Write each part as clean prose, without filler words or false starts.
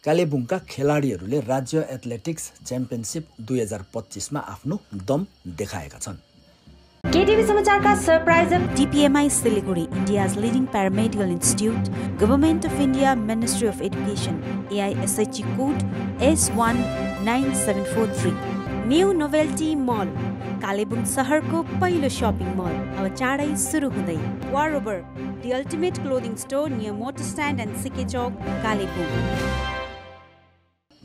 कालेबुङका खेलाडीहरूले राज्य एथलेटिक्स च्याम्पियनसिप 2025 मा आफ्नो दम देखाएका छन्। केटीभी समाचारका सरप्राइजर DPMI Siliguri, India's leading paramedical institute, Government of India, Ministry of Education, AISHE code S19743, new novelty mall, Kalimpong शहरको पहिलो शपिङ मल अब चाँडै सुरु हुँदै। वारोबर, the ultimate clothing store near motor stand and सिके चौक, कालेबुङ।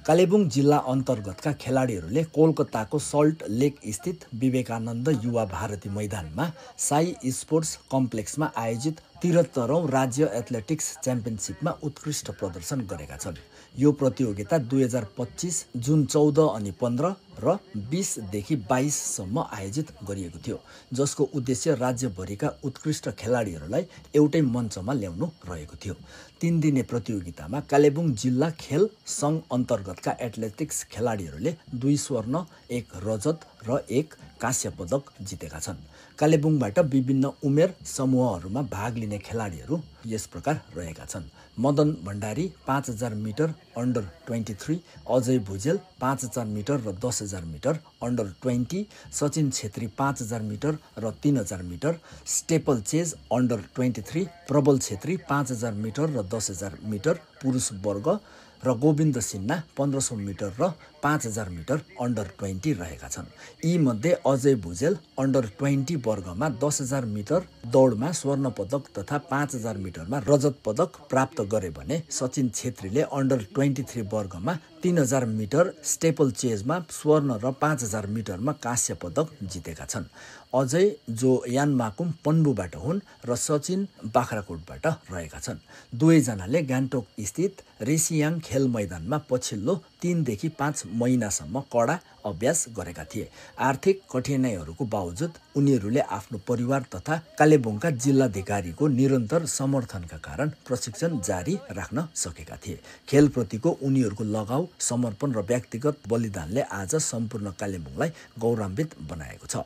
कालेबुङ जिल्ला अन्तर्गतका खेलाडीहरूले कोलकाताको सल्ट लेक स्थित विवेकानन्द युवा भारती मैदानमा साई स्पोर्ट्स कम्प्लेक्समा आयोजित 73औं राज्य एथलेटिक्स च्याम्पियनसिपमा उत्कृष्ट प्रदर्शन गरेका छन्। यो प्रतियोगिता 2025 जुन 14 अनि 15 र 20 देखि 22 सम्म आयोजित गरिएको थियो, जसको उद्देश्य राज्यभरिका उत्कृष्ट खेलाडीहरूलाई एउटै मञ्चमा ल्याउनु रहेको थियो। 3 दिने प्रतियोगितामा कालेबुङ जिल्ला खेल सङ्घ अन्तर्गतका एथलेटिक्स खेलाडीहरूले 2 स्वर्ण, 1 रजत र 1 काँस्य पदक जितेका छन्। कालेबुङबाट विभिन्न उमेर समूहहरूमा भाग लिने खेलाडीहरू यस प्रकार रहेका छन्। Madan Bhandari 5000 metre under 23, Ajay Bhujel 5000 metre र 10000 metre under 20, Sachin Chhetri 5000 metre र 3000 मिटर स्टेपल चेज अन्डर 23, प्रबल छेत्री 5000 मिटर र 10000 मिटर पुरुष वर्ग र गोविन्द सिन्हा 1500 मिटर र 5000 मिटर अन्डर 20 रहेका छन्। यी मध्ये अजय भुजेल अन्डर 20 वर्गमा 10000 मिटर दौडमा स्वर्ण पदक तथा 5000 मिटरमा रजत पदक प्राप्त गरे भने सचिन छेत्रीले अन्डर 23 वर्गमा 3000 मिटर स्टेपल चेजमा स्वर्ण र 5000 मिटरमा काँस्य पदक जितेका छन्। अजय जो यानमाकुम पन्बुबाट हुन् र सचिन बाख्राकोटबाट रहेका छन्। दुवैजनाले गान्तोक स्थित रेसियाङ खेल मैदानमा पछिल्लो 3 देखि 5 महिनासम्म कडा अभ्यास गरेका थिए। आर्थिक कठिनाइहरूको बावजुद उनीहरूले आफ्नो परिवार तथा कालेबुङका जिल्लाधिकारीको निरन्तर समर्थनका कारण प्रशिक्षण जारी राख्न सकेका थिए। खेलप्रतिको उनीहरूको लगाउ, समर्पण र व्यक्तिगत बलिदानले आज सम्पूर्ण कालेबुङलाई गौरवान्वित बनाएको छ।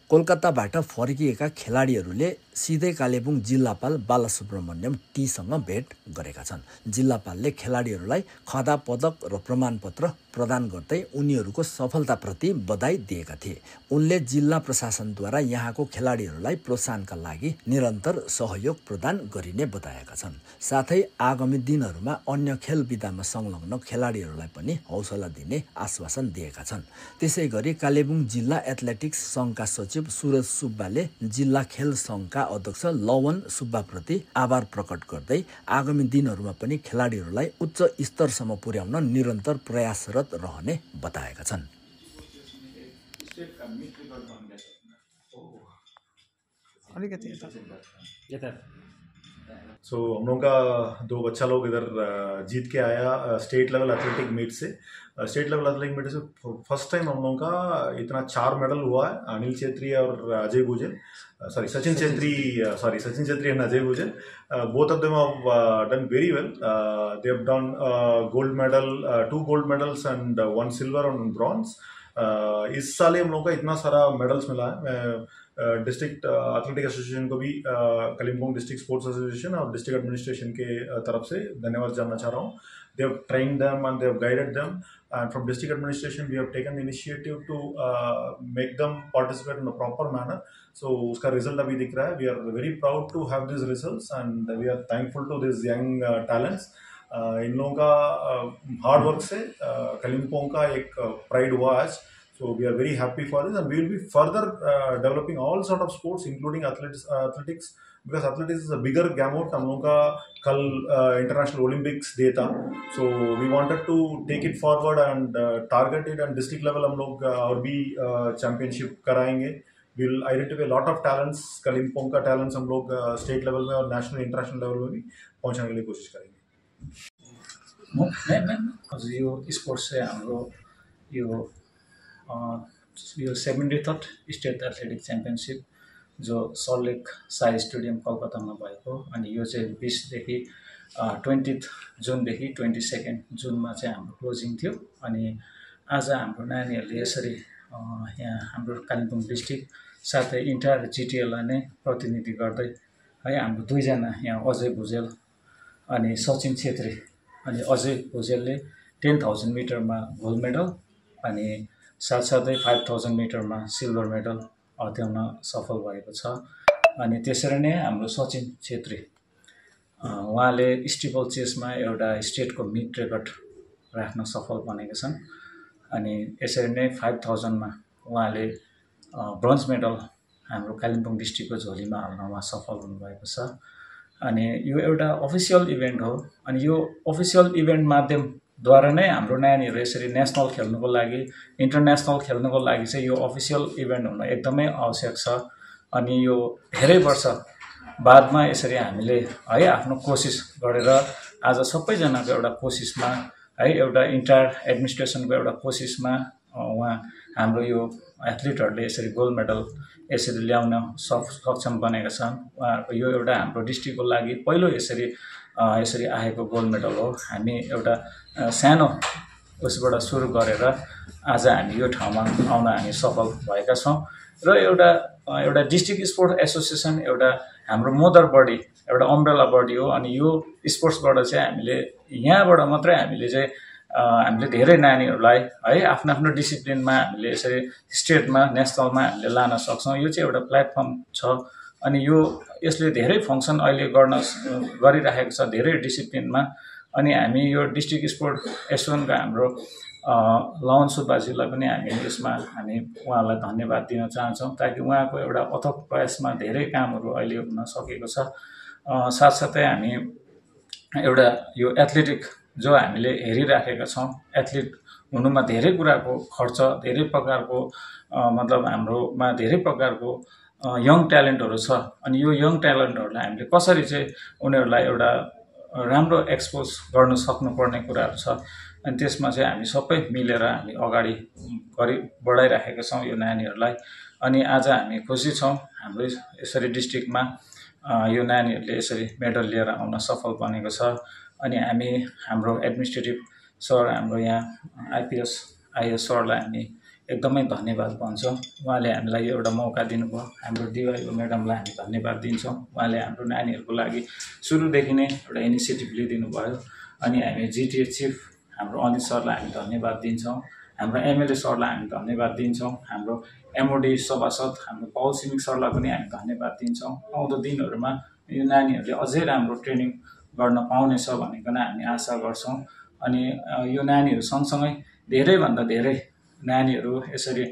कोलकाताबाट फर्किएका खेलाडीहरूले सिधै कालेबुङ जिल्लापाल बालसुब्रमण्यम टीसँग भेट गरेका छन्। जिल्लापालले खेलाडीहरूलाई खदा पदक र प्रमाणपत्र प्रदान गर्दै उनीहरूको सफलताप्रति बधाई दिएका थिए। उनले जिल्ला प्रशासनद्वारा यहाँको खेलाडीहरूलाई प्रोत्साहनका लागि निरन्तर सहयोग प्रदान गरिने बताएका छन्। साथै आगामी दिनहरूमा अन्य खेल विधामा संलग्न खेलाडीहरूलाई पनि हौसला दिने आश्वासन दिएका छन्। त्यसैगरी कालेबुङ जिल्ला एथलेटिक्स सङ्घका सचिव सुरज सुब्बाले जिल्ला खेल सङ्घका अध्यक्ष लवन सुब्बाप्रति आभार प्रकट गर्दै आगामी दिनहरूमा पनि खेलाडीहरूलाई उच्च स्तरसम्म पुर्याउन निरन्तर प्रयासरत रहने बताएका छन्। हम लोग का 2 बच्चा लोग इधर जीत के आया स्टेट लेवल एथलेटिक मीट से। स्टेट लेवल एथलेटिक मीट से फर्स्ट टाइम हम लोगों का इतना 4 मेडल हुआ है। अनिल छेत्री और Ajay Bhujel, Sachin Chhetri and Ajay Bhujel, both of them have done very well. They have done gold medal, 2 gold medals and 1 silver and bronze. इस साल हम लोगों का इतना सारा मेडल्स मिला है। मैं डिस्ट्रिक्ट एथलेटिक एसोसिएशन को भी, कालिम्पोंग डिस्ट्रिक्ट स्पोर्ट्स एसोसिएशन और डिस्ट्रिक्ट एडमिनिस्ट्रेशन के तरफ से धन्यवाद जानना चाह रहा हूँ। They have trained them and they have guided them, and from district administration we have taken the initiative to make them participate in a proper manner. So उसका result अभी दिख रहा है। We are very proud to have these results and we are thankful to these young talents. In लोगों का hard work से कालिम्पोंग का एक pride हुआ आज। So we are very happy for this and we will be further developing all sort of sports including athletics, because athletics is a bigger gamut. हम लोगों का call international Olympics day था, so we wanted to take it forward and target it and district level हम लोग और भी championship कराएंगे। We'll identify a lot of talents, Kalimpong का talents हम लोग state level में और national international level में भी पहुंचाने के लिए कोशिश करेंगे। हजुर यो स्पोर्ट्स चाहिँ हाम्रो यो 73rd स्टेट एथलेटिक च्याम्पियनसिप जो सल्ट लेक साई स्टेडियम कलकत्तामा भएको, अनि यो चाहिँ 20 देखि 20 जुनदेखि 22 जुनमा चाहिँ हाम्रो क्लोजिङ थियो। अनि आज हाम्रो नानीहरूले यसरी यहाँ हाम्रो कालिम्पोङ डिस्ट्रिक्ट साथै इन्टायर जिटिएलाई नै प्रतिनिधि गर्दै है हाम्रो 2जना यहाँ अजय भुजेल अनि सचिन छेत्री, अनि अजय भुजेलले 10,000 मिटरमा गोल्ड मेडल अनि साथसाथै 5,000 मिटरमा सिल्भर मेडल हत्याउन सफल भएको छ। अनि त्यसरी नै हाम्रो सचिन छेत्री उहाँले स्टिपल चेसमा एउटा स्टेटको मिड रेकर्ड राख्न सफल बनेका छन्। अनि यसरी नै 5,000मा उहाँले ब्रोन्ज मेडल हाम्रो कालिम्पोङ डिस्ट्रिक्टको झोलीमा हाल्न उहाँ सफल हुनुभएको छ। अनि यो एउटा अफिसियल इभेन्ट हो। अनि यो अफिसियल इभेन्ट माध्यमद्वारा नै हाम्रो नानीहरू यसरी नेसनल खेल्नुको लागि, इन्टरनेसनल खेल्नुको लागि चाहिँ यो अफिसियल इभेन्ट हुन एकदमै आवश्यक छ। अनि यो धेरै वर्ष बादमा यसरी हामीले है आफ्नो कोसिस गरेर आज सबैजनाको एउटा कोसिसमा है एउटा इन्टायर एडमिनिस्ट्रेसनको एउटा कोसिसमा उहाँ हाम्रो यो एथलिटहरूले यसरी गोल्ड मेडल यसरी ल्याउन सक्षम बनेका छन्। उहाँहरूको यो एउटा हाम्रो डिस्ट्रिक्टको लागि पहिलो यसरी आएको गोल्ड मेडल हो। हामी एउटा सानो उसबाट सुरु गरेर आज हामी यो ठाउँमा आउन हामी सफल भएका छौँ। र एउटा डिस्ट्रिक्ट स्पोर्ट्स एसोसिएसन एउटा हाम्रो मदर बडी, एउटा अम्ब्रेला बडी हो। अनि यो स्पोर्ट्सबाट चाहिँ हामीले यहाँबाट मात्रै हामीले धेरै नानीहरूलाई है आफ्नो डिसिप्लिनमा हामीले यसरी स्टेटमा, नेसनलमा हामीले लान सक्छौँ। यो चाहिँ एउटा प्लेटफर्म छ। अनि यसले धेरै फङ्सन अहिले गरिरहेको छ धेरै डिसिप्लिनमा। अनि हामी यो डिस्ट्रिक्ट स्पोर्ट्स एसोसिएसनका हाम्रो लवन सुब्बाजीलाई पनि यसमा हामी उहाँलाई धन्यवाद दिन चाहन्छौँ, ताकि उहाँको एउटा अथक प्रयासमा धेरै कामहरू अहिले हुन सकेको छ। साथसाथै हामी एउटा यो एथलेटिक जो हामीले हेरिराखेका छौँ, एथलिट हुनुमा धेरै कुराको खर्च, धेरै प्रकारको मतलब हाम्रोमा धेरै प्रकारको यङ ट्यालेन्टहरू छ। अनि यो यङ ट्यालेन्टहरूलाई हामीले कसरी चाहिँ उनीहरूलाई एउटा राम्रो एक्सपोज गर्न सक्नुपर्ने कुराहरू छ। अनि त्यसमा चाहिँ हामी सबै मिलेर हामी अगाडि बढाइराखेका छौँ यो नानीहरूलाई। अनि आज हामी खुसी छौँ हाम्रो यसरी डिस्ट्रिक्टमा यो नानीहरूले यसरी मेडल लिएर आउन सफल बनेको छ। अनि हामी हाम्रो एडमिनिस्ट्रेटिभ सर, हाम्रो यहाँ आइपिएस आइएस सरलाई हामी एकदमै धन्यवाद भन्छौँ। उहाँले हामीलाई एउटा मौका दिनुभयो। हाम्रो डिवाइओ म्याडमलाई हामी धन्यवाद दिन्छौँ। उहाँले हाम्रो नानीहरूको लागि सुरुदेखि नै एउटा इनिसिएटिभ लिइदिनु भयो। अनि हामी जिटिए चिफ हाम्रो अनित सरलाई हामी धन्यवाद दिन्छौँ। हाम्रो एमएलए सरलाई हामी धन्यवाद दिन्छौँ। हाम्रो एमओडी सभासद हाम्रो पौल सिमिक सरलाई पनि हामी धन्यवाद दिन्छौँ। आउँदो दिनहरूमा यो नानीहरूले अझै राम्रो ट्रेनिङ गर्न पाउनेछ भनेको हामी आशा गर्छौँ। अनि यो नानीहरू सँगसँगै धेरैभन्दा धेरै नानीहरू यसरी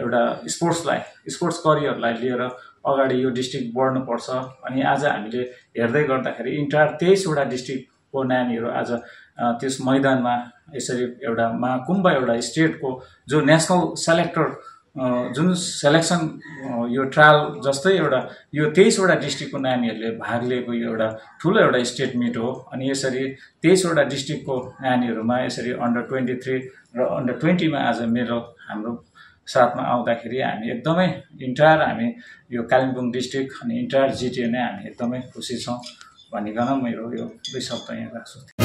एउटा स्पोर्ट्स करियरलाई लिएर अगाडि यो डिस्ट्रिक्ट बढ्नुपर्छ। अनि आज हामीले हेर्दै गर्दाखेरि इन्टायर 23वटा डिस्ट्रिक्टको नानीहरू आज त्यस मैदानमा यसरी एउटा महाकुम्भ एउटा स्टेटको जो नेसनल सेलेक्टर जुन सेलेक्सन यो ट्रायल जस्तै एउटा यो 23वटा डिस्ट्रिक्टको नानीहरूले भाग लिएको यो एउटा ठुलो एउटा स्टेट मिट हो। अनि यसरी 23वटा डिस्ट्रिक्टको नानीहरूमा यसरी अन्डर 23 र अन्डर 20मा आज मेडल हाम्रो साथमा आउँदाखेरि हामी एकदमै इन्टायर हामी यो कालिम्पोङ डिस्ट्रिक्ट अनि इन्टायर जिटिए नै हामी एकदमै खुसी छौँ भनिकन मेरो यो 2 शब्द यहाँ राख्छु।